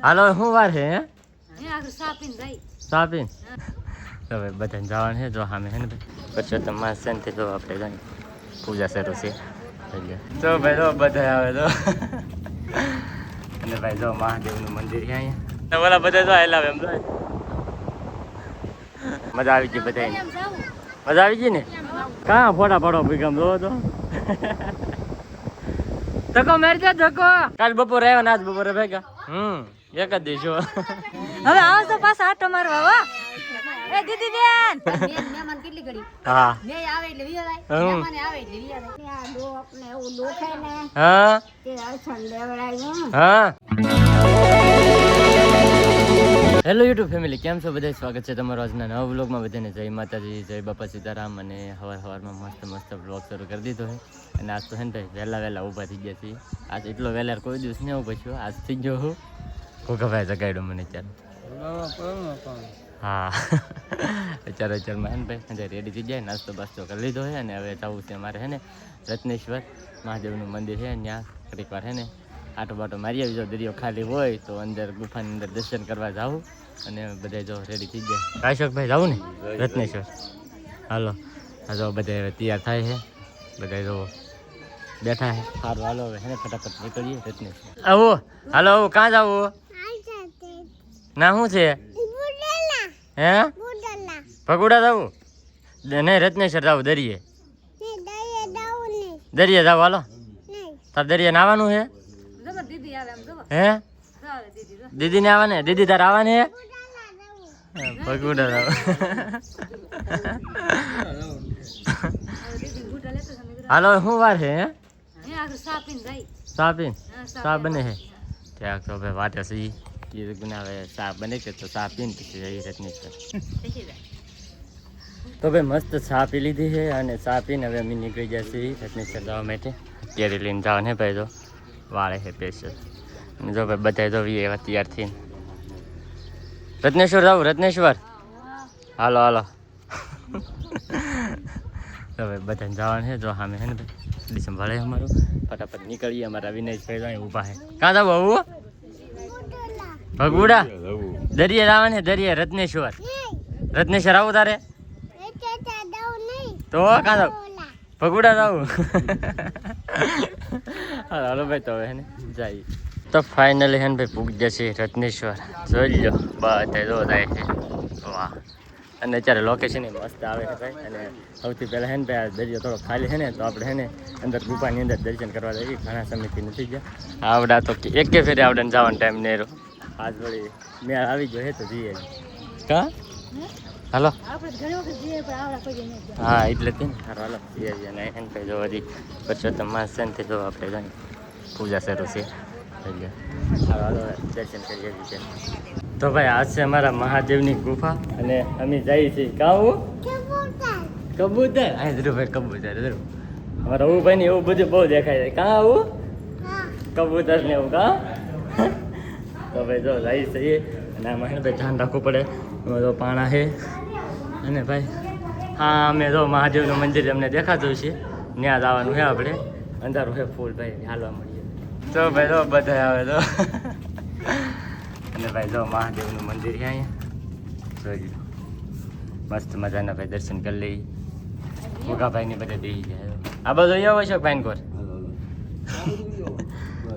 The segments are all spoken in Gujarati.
હાલો શું વાર છે હે સાપીન ભાઈ સાપીન તો ભાઈ બધાને જવાનું છે જો સામે હે ને ભાઈ પરસોત્તમ માસ છે ને જો આપણે જાય પૂજા શરૂ છે તો ભાઈ જો બધા આવે તો અને ભાઈ જો મહાદેવનું મંદિર છે અહીંયા ઓલા બધા જો હેલાવે એમ જો મજા આવી ગઈ બધા મજા આવી ગઈ ને કાં ફોટા પાડો ભીગમ જો તો ધક્કો મારી દે ધક્કો કાલ બપોરે આવ્યો ને આજ બપોરે ભેગા એક જ દિવસો હવે આવો તો પાછા આટો મારવા હો એ દીદી બેન મહેમાન કેટલી ઘડી હા મે આવે એટલે વિયાય મહેમાન આવે એટલે વિયાય ત્યાં દો આપણે એવું દોખાય ને હા તે અસન લેવડાયું હા હેલો યુટ્યુબ ફેમિલી કેમ છો બધા સ્વાગત છે તમારો આજના નવા વ્લોગમાં બધાને જય માતાજી જય બાપા સીતારામ અને સવારમાં મસ્ત વ્લોગ શરૂ કરી દીધો છે અને આજ તો હે ને ભાઈ વહેલા ઊભા થઈ ગયા છીએ આજ એટલો વહેલા કોઈ દિવસ નહીં ઊભો છું આજ થઈ ગયો હું ઘોઘાભાઈ જગાડ્યો મને ચાલો હા અત્યારમાં હે ને ભાઈ રેડી થઈ જાય નાસ્તો બાસ્તો કરી લીધો છે અને હવે જવું છે અમારે હે ને રત્નેશ્વર મહાદેવનું મંદિર છે ત્યાં ઘડીક વાર હે ને આટો બાટો મારી આવી જો દરિયો ખાલી હોય તો અંદર ગુફાની અંદર દર્શન કરવા જાવું અને બધા જો રેડી થઈ જાય કાશોકભાઈ જાવું ને રત્નેશ્વર હાલો આ જો બધા હવે તૈયાર થાય છે બધા જો બેઠા છે સારું હાલો હવે હે ને ફટાફટ નીકળીએ રત્નેશ્વર આવો હાલો આવું ક્યાં જાવું ના શું છે હે ભગુડા જવું નહીં રત્નેશ્વર જવું દરિયે દરિયે જાવ હાલો તાર દરિયે નાવાનું છે દીદી આવે એમ જો હે દીદી ને આવવાને દીદી તાર આવવાની હે ભગુડા જાવ હાલો શું વાર છે હે સાપીન ભાઈ સાપીન સા બને છે ત્યાં તો ભાઈ વાટે સી હવે ચા બને છે તો ચા પીને પછી જઈ રત્નેશ્વર તો ભાઈ મસ્ત ચા પી લીધી છે અને ચા પીને હવે અમે નીકળી ગયા છીએ રત્નેશ્વર જવા માટે અત્યારે લઈને જવા ને ભાઈ જો વાળે છે સ્પેશિયલ અને જો ભાઈ બધા જો એવા તૈયાર થઈને રત્નેશ્વર જાવ રત્નેશ્વર હાલો હાલો તો ભાઈ બધાને જવાનું છે જો સામે છે ને ભાઈ ડિસેમ્બર ભળે અમારું ફટાફટ નીકળીએ અમારા વિનેશભાઈ અહીં ઊભા છે કાં જાવ આવું ભગુડા દરિયે આવવાને દરિયે રત્નેશ્વર રત્નેશ્વર આવું તારે તો કાં જાવ ભગુડા જાવું હાલો ભાઈ તો હવે ને જાય તો ફાઇનલી હે ને ભાઈ પૂગ જશે રત્નેશ્વર જોઈ લો બધા જો જાય છે વાહ અને અત્યારે લોકેશન મસ્ત આવે છે ભાઈ અને સૌથી પહેલાં હે ને ભાઈ આ દરિયો થોડો ખાલી છે ને તો આપણે હે ને અંદર ગુફાની અંદર દર્શન કરવા જઈએ ઘણા સમયથી નથી ગયા આવડા તો એકે ફેરે આવડે ને જવાનો ટાઈમ નહીં રહ્યો આજ વળી મેળ આવી ગયો હે તો જઈએ કા હાલો હા એટલે તે ને સારું હાલો જઈએ અને એને ભાઈ જો હજી પરસોત્તમ માસ છે ને જો આપણે જાય પૂજા શરૂ છે સારું હાલો દર્શન કરીએ છીએ તો ભાઈ આજ છે અમારા મહાદેવની ગુફા અને અમે જઈએ છીએ કાં કબૂતર હા જરૂર ભાઈ કબૂતર જરૂર અમારા એવું ભાઈ ને એવું બધું બહુ દેખાય છે કાં આવું કબૂતર ને એવું કાં તો ભાઈ જો જઈએ છીએ અને આમાં ભાઈ ધ્યાન રાખવું પડે એમાં જો પાણા છે અને ભાઈ હા અમે જો મહાદેવનું મંદિર અમને દેખાતું છે ત્યાં જવાનું છે આપણે અંધારું છે ફૂલ ભાઈ હાલવા મળીએ તો ભાઈ જો બધા આવે તો અને ભાઈ જો મહાદેવનું મંદિર છે અહીંયા જોઈ લો મસ્ત મજાના ભાઈ દર્શન કરી લઈ ભોગાભાઈની બધા બેસી જાય આ બધું અહીંયા હોય છે પાનકોર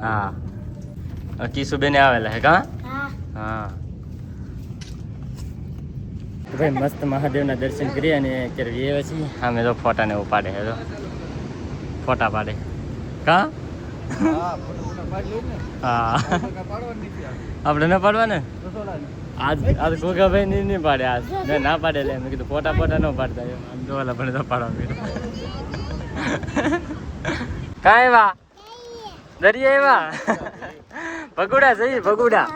હા કિશુબેને આવેલા હે કા હા ભાઈ મસ્ત મહાદેવના દર્શન કરીએ અને અત્યારે એ છીએ અમે તો ફોટાને એવું પાડે છે તો ફોટા પાડે કા હા આપણે ન પાડવા ને આજ ગોગાભાઈ નહીં પાડે આજ મેં ના પાડે એટલે મેં કીધું ફોટા ન પાડતા આમ જોવાલા પડે તો પાડવા કાંઈ વા દરિયા એવા ભગુડા જઈએ ભગુડા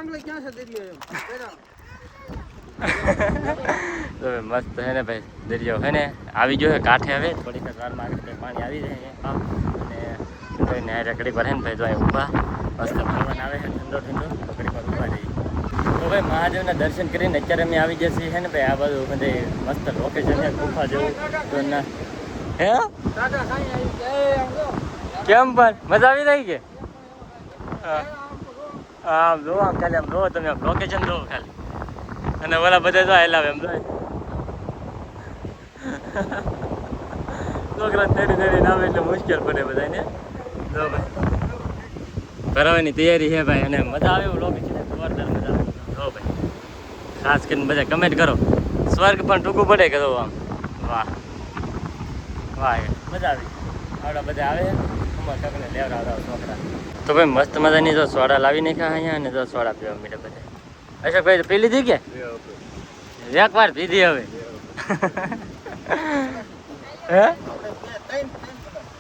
મસ્ત છે ને ભાઈ દરિયો છે ને આવી ગયો છે કાંઠે હવે થોડીક વારમાં આગળ પાણી આવી જાય અને નાયરા કડી પર છે ને ભાઈ જો અહીં ઊભા મસ્ત પવન આવે છે ઠંડો કડી પર ઊભા જઈએ તો ભાઈ મહાદેવના દર્શન કરીને અત્યારે અમે આવી જઈએ છીએ ને ભાઈ આ બધું બધે મસ્ત લોકેશન છે ગુફા જેવું તો ના હે કેમ પણ મજા આવી રહી કે આમ જો આમ ખાલી આમ જો તમે આમ લોકેશન જો ખાલી અને ઓલા બધા જો હેલાવે એમ જો છોકરા તેડી નામે એટલે મુશ્કેલ પડે બધાને જો ભાઈ ભરવાની તૈયારી છે ભાઈ અને મજા આવે એવું લોકેશન જોરદાર મજા આવે જો ભાઈ ખાસ કરીને બધા કમેન્ટ કરો સ્વર્ગ પણ ટૂંકું પડે કે જો આમ વાહ વાહ મજા આવી આવડા બધા આવે અમારા કાકને લેવડાવડા છોકરા તો ભાઈ મસ્ત મજાની જો સોડા લાવી નાખ્યા અહીંયા અને જો સોડા પીવા મીઠે બધા અશોકભાઈ પી લીધી કે એક વાર પીધી હવે હે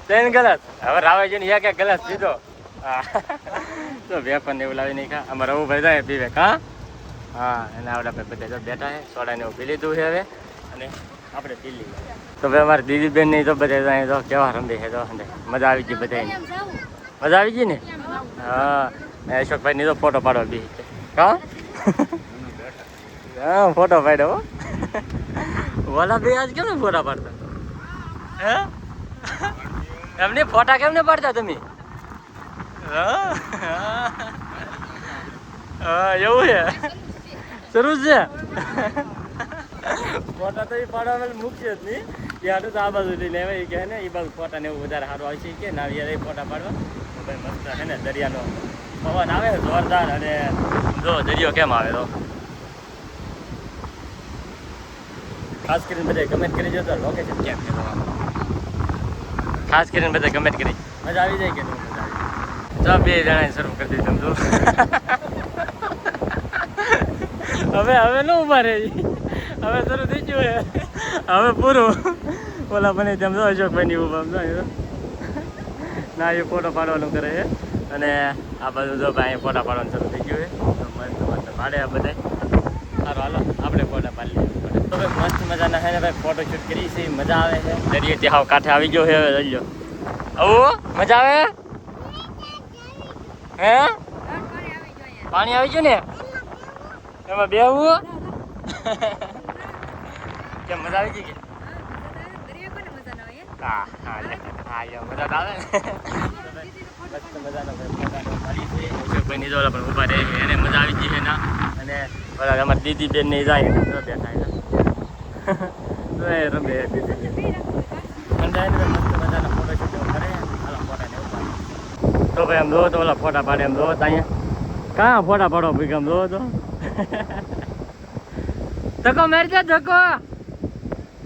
3 ગ્લાસ હવે રાવાજીને એક ગ્લાસ પીધો હા તો વેપન એવું લાવી નાખ્યા અમારે રવું ભાઈ જાય પીવે હા હા અને આવડા ભાઈ બધા જો બેઠા છે સોડાને એવું પી લીધું છે હવે અને આપણે પી લઈએ તો ભાઈ અમારી દીદી બેન નહીં તો બધા તો કેવા રમે છે તો મજા આવી ગઈ બધાને મજા આવી ગઈ ને હા અશોકભાઈ ની તો ફોટો પાડવા બી હા હા ફોટો પાડ્યો ઓલા બે આજ કેમ ને ફોટા પાડતા હે એમને ફોટા કેમ ને પાડતા તમે હા એવું છે શરૂ છે ફોટા તો એ પાડવા મૂકશે જ નહીં યાર તો આ બાજુ લઈને આવે કે ને એ બાજુ ફોટા ને એવું વધારે સારું આવશે કે ના યાર ફોટા પાડવા તો ભાઈ મસ્ત છે ને દરિયાનો પવન આવે જોરદાર અને જો દરિયો કેમ આવે તો ખાસ કરીને બધા કમેન્ટ કરી દો તો લોકેશન કેમ છે તમારું ખાસ કરીને બધા કમેન્ટ કરી મજા આવી જાય કે નહીં મજા આવી તો બે જણાએ શરૂ કરી દીધું તો હવે ન ઉભા રહે હવે શરૂ થઈ ગયું હવે પૂરું ઓલા બને તેમ જો અશોકભાઈ ની ઉભા ના એ ફોટો પાડવાનું કરે છે અને આ બધું જો ભાઈ ફોટા પાડવાનું શરૂ થઈ ગયું છે તો મસ્ત મસ્ત પાડે આ બધા સારું હાલો આપણે ફોટા પાડી લઈએ તો ભાઈ મસ્ત મજાના છે ને ભાઈ ફોટો શૂટ કરી છે મજા આવે છે દરિયો ત્યાં કાંઠે આવી ગયો છે હવે દરિયો આવું મજા આવે હે પાણી આવી ગયું ને એમાં બેહવું કેમ મજા આવી ગઈ કે હા હા મજા આવે મસ્ત મજાનો અશોકભાઈની જોડા પણ ઊભા રહે એને મજા આવી ગઈ છે ના અને ઓલા અમારી દીદી બેન ને જાય બેઠા રમે દીદી મસ્ત મજાના ફોટો શૂટ કરે ઓલા ફોટા ને ઉભા તો ભાઈ આમ જોવો તો ઓલા ફોટા પાડે એમ જોવો તો અહીંયા કાં ફોટા પાડો ભાઈ આમ જોવો તો ધક્કો મારજે ધક્કો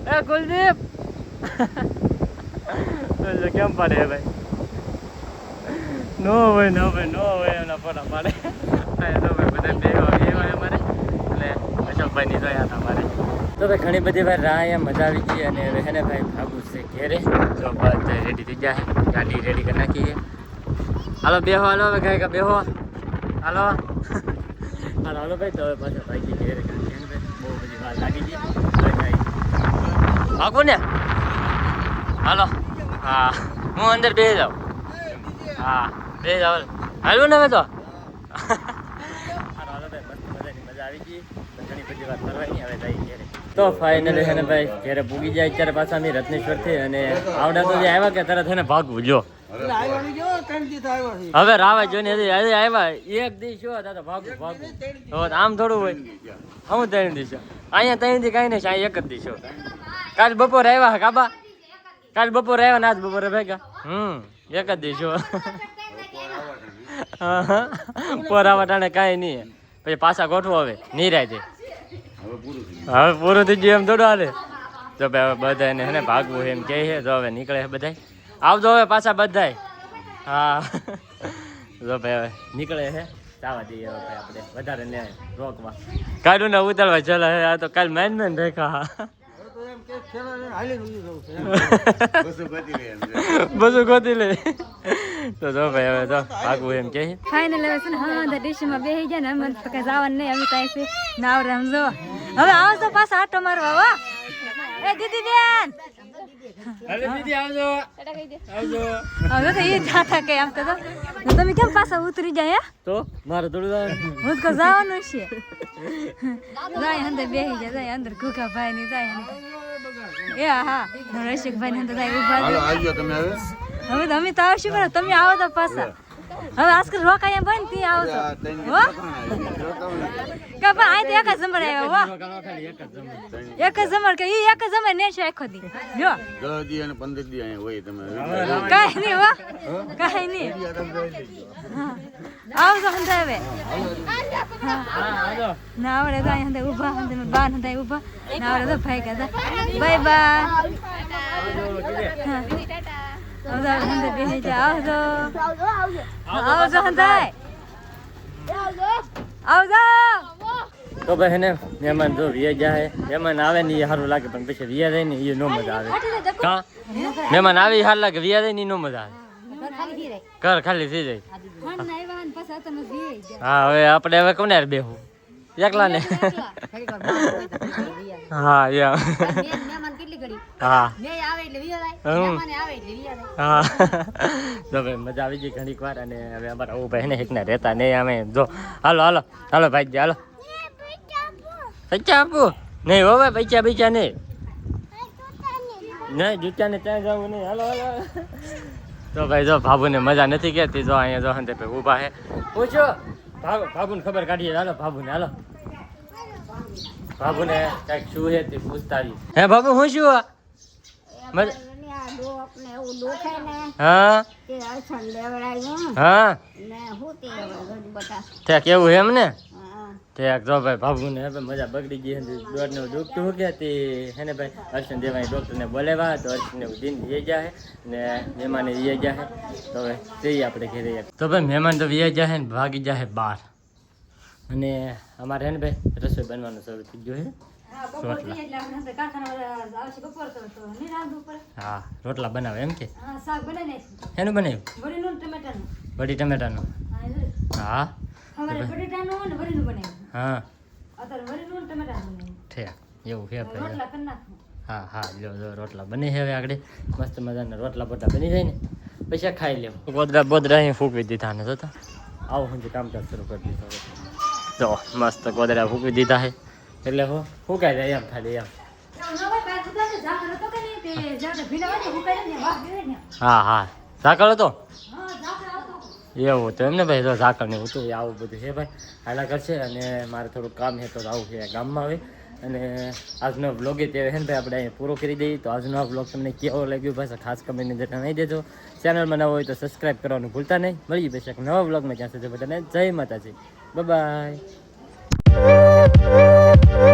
એ કુલદીપ કેમ પાડે ભાઈ નો હોય એમના ફોટા પાડે તો ભાઈ બધા બે અમારે એટલે અશોકભાઈ ની જોયા હતા અમારે તો ભાઈ ઘણી બધી વાર રાહ એમ મજા આવી ગઈ અને હવે હેને ભાઈ ભાગું છે ઘેરે જો બધા રેડી થઈ ગયા છે ગાડી રેડી કરી નાખી છે હાલો બેહો હાલો હવે કાંઈ બેહો હાલો હાલો ભાઈ તો હવે પાછા ભાગી ઘેરે બહુ બધી વાર લાગી ગઈ ભાગો ને હાલો હા હું અંદર બેસી જાઉં હા બેસી જાવ હાલું ને હવે તો હાલો ભાઈ મસ્ત મજાની મજા આવી ગઈ ઘણી બધી વાર કરવાની હવે જઈ ઘેરે તો ફાઇનલી છે ને ભાઈ ઘેરે પૂગી જાય અત્યારે પાછા અમે રત્નેશ્વરથી અને આવડા તો જે આવ્યા કે તરત છે ને ભાગવું જો હવે રાવા જોઈને આવ્યા એક દિવસ શું હતા તો ભાગવું આમ થોડું હોય હું 3 દિવસ અહીંયા 3 દી કાંઈ નહીં અહીંયા એક જ દિવસ કાલ બપોરે આવ્યા કાબા કાલ બપોરે આવ્યા ને આજ બપોરે ભેગા એક જ દિવસ પોરાવા ટાણે કાંઈ નહીં પછી પાછા ગોઠવો હવે નિરાય હવે પૂરું થઈ ગયું એમ થોડું હાલે જો ભાઈ બધાને હે ને ભાગવું એમ કહે છે જો હવે નીકળે છે બધા આવજો હવે પાછા બધાય હા જો ભાઈ હવે નીકળે છે જવા દઈએ હવે ભાઈ આપણે વધારે ને રોકવા કાઢું ને ઉતારવા ચાલે આ તો કાલ મેન રેખા બધું ગોતી લે તો જો ભાઈ હવે તો ભાગવું એમ કે ફાઇનલ હવે છે ને હા ડીશમાં બેસી જાય ને અમે તો કઈ જવાનું નહીં અમે ત્યાં છે નાવ રમજો હવે આવજો પાછા આટો મારવા હો એ દીદી બેન અરે દીદી આવજો આવજો હવે તો એ જાતા કે આમ તો તમે કેમ પાછા ઉતરી જાય તો મારે થોડું હું તો જવાનું છે જાય અંદર બેસી જાય અંદર કુકા ભાઈ ની જાય એ હા રસિક ભાઈ ને અંદર જાય ઉભા હાલો આવજો તમે હવે હવે તો અમે તો આવશું પણ તમે આવો તો પાછા હવે આજકાલ રોકાય એમ બન તી આવજો હો કે પણ આ તો એક જ જમણ આવ્યો હો એક જ જમણ કે ઈ એક જ જમણ ને છે આખો દી જો 10 દી અને 15 દી અહીંયા હોય તમે કાઈ નહીં હો કાઈ નહીં આવજો હંદા હવે ના આવડે તો અહીંયા હંદા ઊભા હંદા બાર હંદા ઊભા ના આવડે તો ભાઈ કહેતા બાય બાય આવજો હંદા બેહી જા આવજો આવજો હંદા આવજો તો ભાઈ ને મહેમાન જો વિયા જાય મહેમાન આવે ને એ સારું લાગે પણ પછી વિયા જાય ને એ નો મજા આવે કા મહેમાન આવે સારું લાગે વિયા જાય ને નો મજા આવે ઘર ખાલી થઈ જાય હા હવે આપણે હવે કોને યાર બેહું એકલા ને હા યા હા હા તો ભાઈ મજા આવી ગઈ ઘણીક વાર અને હવે અમારા આવું ભાઈ ને એકના રહેતા નહીં અમે જો હાલો હાલો હાલો ભાઈ હાલો પૈસા આપું નહીં હો ભાઈ પૈસા નહીં નહીં જૂતા ને ત્યાં જવું નહીં હાલો હાલો તો ભાઈ જો ભાભુને મજા નથી કહેતી જો અહીંયા જો હંતે ભાઈ ઊભા છે પૂછો ભાભુને ખબર કાઢીએ હાલો ભાભુને હાલો ભાભુને કાંઈક શું છે તે પૂછતા આવી હે ભાભુ હું શું હા હા ત્યાં કેવું એમ ને ઠેક જો ભાઈ ભાભુને હવે મજા બગડી ગઈ દોડને દુખતું કે તે હે ને ભાઈ અર્શન દેવાય ડૉક્ટરને બોલાવ્યા તો અર્શનને દિન વી જાય ને મહેમાને વી જાય તો હવે જઈએ આપણે ઘરે તો ભાઈ મહેમાન તો વી જાય ને ભાગી જાય બહાર અને અમારે હે ને ભાઈ રસોઈ બનવાનું શરૂ થઈ ગયું છે હા રોટલા બનાવે એમ કે એનું બનાવ્યું બડી ટમેટાનું હા હા ઠેક એવું છે હા હા જો જો રોટલા બની છે હવે આગળ મસ્ત મજાના રોટલા બોટલા બની જાય ને પછી ખાઈ લેવું ગોદરા બોદરા અહીં ફૂંકવી દીધા ને જોતા આવું હું કામકાજ શરૂ કરી દીધો જો મસ્ત ગોદરા ફૂંકવી દીધા છે એટલે હું ફૂંકાઈ જાય એમ ખાલી એમ હા હા ઝાકળ હતો એવું તો એમને ભાઈ જો ઝાકળ ને હતું આવું બધું છે ભાઈ હાલા કરશે અને મારે થોડુંક કામ છે તો આવું છે ગામમાં આવે અને આજનો વ્લોગ એ તે છે ને ભાઈ આપણે અહીંયા પૂરો કરી દઈએ તો આજનો આ વ્લોગ તમને કેવો લાગ્યો ભાઈ ખાસ કમેન્ટની અંદર જણાવી દેજો ચેનલમાં નવો હોય તો સબસ્ક્રાઈબ કરવાનું ભૂલતા નહીં મળીએ પછી એક નવા વ્લોગમાં ત્યાં સુધી બધાને જય માતાજી બાય બાય